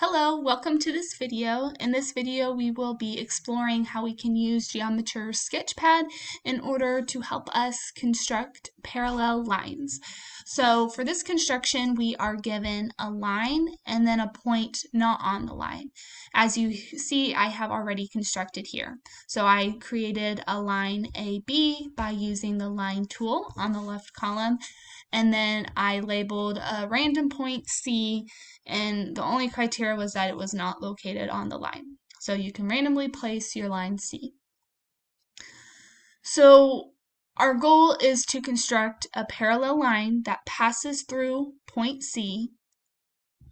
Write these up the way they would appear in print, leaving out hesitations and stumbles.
Hello, welcome to this video. In this video, we will be exploring how we can use Geometer's Sketchpad in order to help us construct parallel lines. So for this construction, we are given a line and then a point not on the line. As you see, I have already constructed here. So I created a line AB by using the line tool on the left column, and then I labeled a random point C, and the only criteria was that it was not located on the line. So you can randomly place your line C. So our goal is to construct a parallel line that passes through point C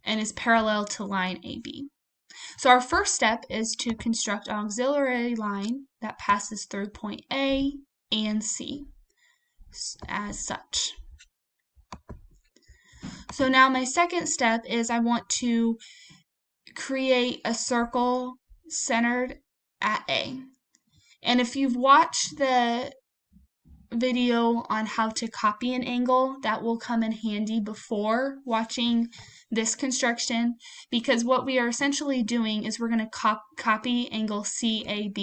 and is parallel to line AB. So our first step is to construct an auxiliary line that passes through point A and C as such. So now my second step is I want to create a circle centered at A. And if you've watched the video on how to copy an angle, that will come in handy before watching this construction, because what we are essentially doing is we're going to copy angle CAB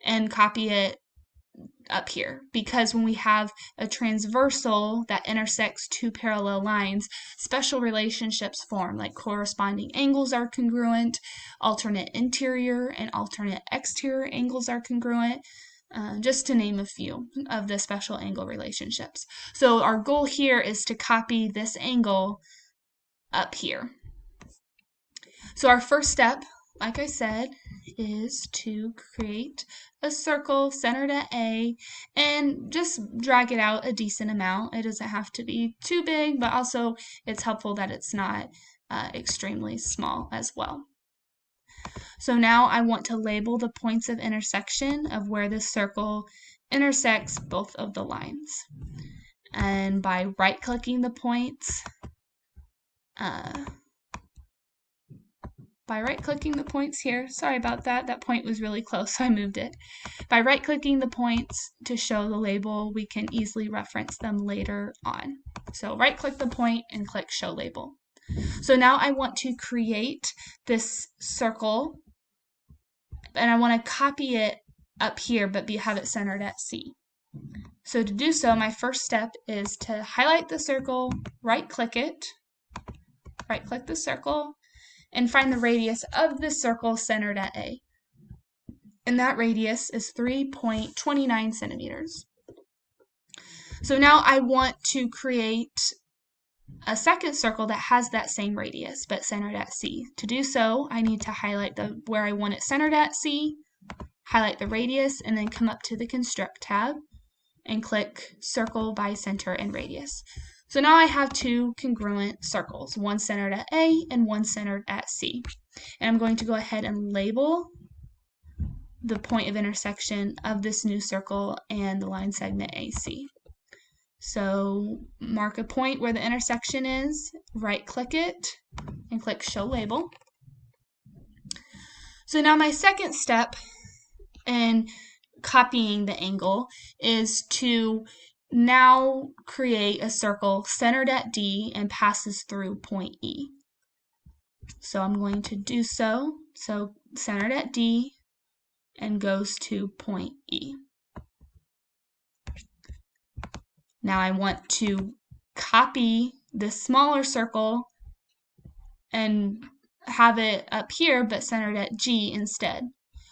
and copy it up here, because when we have a transversal that intersects two parallel lines, special relationships form, like corresponding angles are congruent, alternate interior and alternate exterior angles are congruent, just to name a few of the special angle relationships. So our goal here is to copy this angle up here. So our first step, like I said, is to create a circle centered at A and just drag it out a decent amount. It doesn't have to be too big, but also it's helpful that it's not extremely small as well. So now I want to label the points of intersection of where this circle intersects both of the lines. And by right-clicking the points, here, sorry about that, that point was really close, so I moved it. By right-clicking the points to show the label, we can easily reference them later on. So right-click the point and click Show Label. So now I want to create this circle, and I want to copy it up here, but have it centered at C. So to do so, my first step is to highlight the circle, right-click it, right-click the circle, and find the radius of the circle centered at A. And that radius is 3.29 centimeters. So now I want to create a second circle that has that same radius, but centered at C. To do so, I need to highlight where I want it centered at C, highlight the radius, and then come up to the Construct tab and click Circle by Center and Radius. So now I have two congruent circles, one centered at A and one centered at C. And I'm going to go ahead and label the point of intersection of this new circle and the line segment AC. So mark a point where the intersection is, right-click it, and click Show Label. So now my second step in copying the angle is to now create a circle centered at D and passes through point E. So I'm going to do so. So centered at D and goes to point E. Now I want to copy this smaller circle and have it up here, but centered at G instead.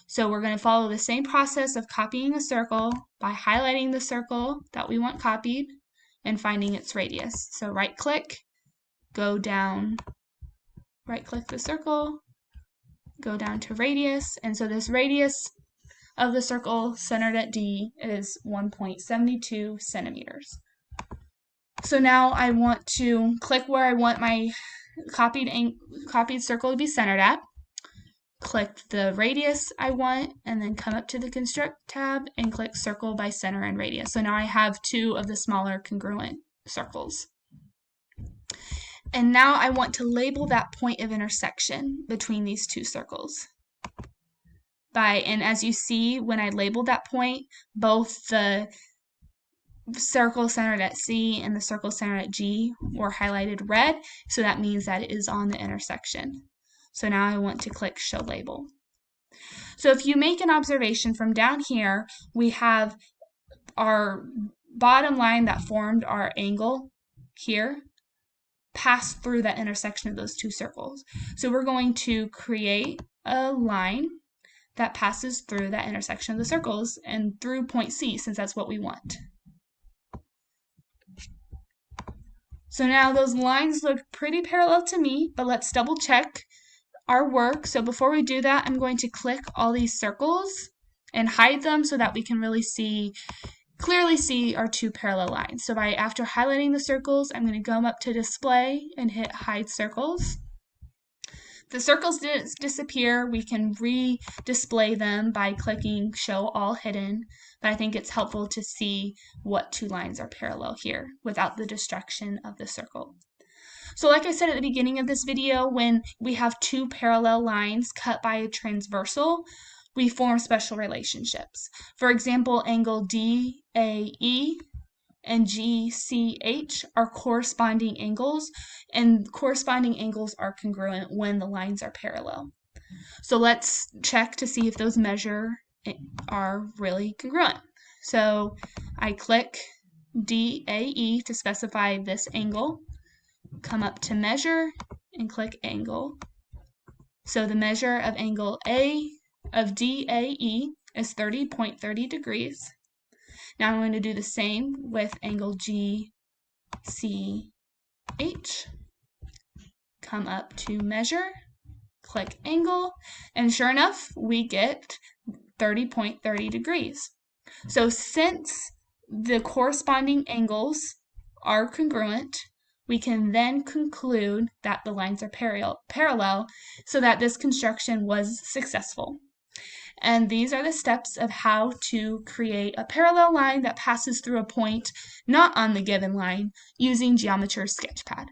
So we're going to follow the same process of copying a circle by highlighting the circle that we want copied and finding its radius. So right-click, go down, right-click the circle, go down to radius, and so this radius of the circle centered at D is 1.72 centimeters. So now I want to click where I want my copied circle to be centered at, click the radius I want, and then come up to the Construct tab and click Circle by Center and Radius. So now I have two of the smaller congruent circles. And now I want to label that point of intersection between these two circles. And as you see, when I labeled that point, both the circle centered at C and the circle centered at G were highlighted red, so that means that it is on the intersection. So now I want to click Show Label. So if you make an observation from down here, we have our bottom line that formed our angle here pass through that intersection of those two circles. So we're going to create a line that passes through that intersection of the circles and through point C, since that's what we want. So now those lines look pretty parallel to me, but let's double check our work. So before we do that, I'm going to click all these circles and hide them so that we can really clearly see our two parallel lines. So after highlighting the circles, I'm going to come up to Display and hit Hide Circles. The circles didn't disappear. We can re-display them by clicking Show All Hidden, but I think it's helpful to see what two lines are parallel here without the distraction of the circle. So like I said at the beginning of this video, when we have two parallel lines cut by a transversal, we form special relationships. For example, angle DAE and GCH are corresponding angles, and corresponding angles are congruent when the lines are parallel. So let's check to see if those are really congruent. So I click DAE to specify this angle, come up to Measure and click Angle. So the measure of angle A of DAE is 30.30 degrees. Now I'm going to do the same with angle GCH. Come up to Measure, click Angle, and sure enough, we get 30.30 degrees. So since the corresponding angles are congruent, we can then conclude that the lines are parallel so that this construction was successful. And these are the steps of how to create a parallel line that passes through a point not on the given line using Geometer's Sketchpad.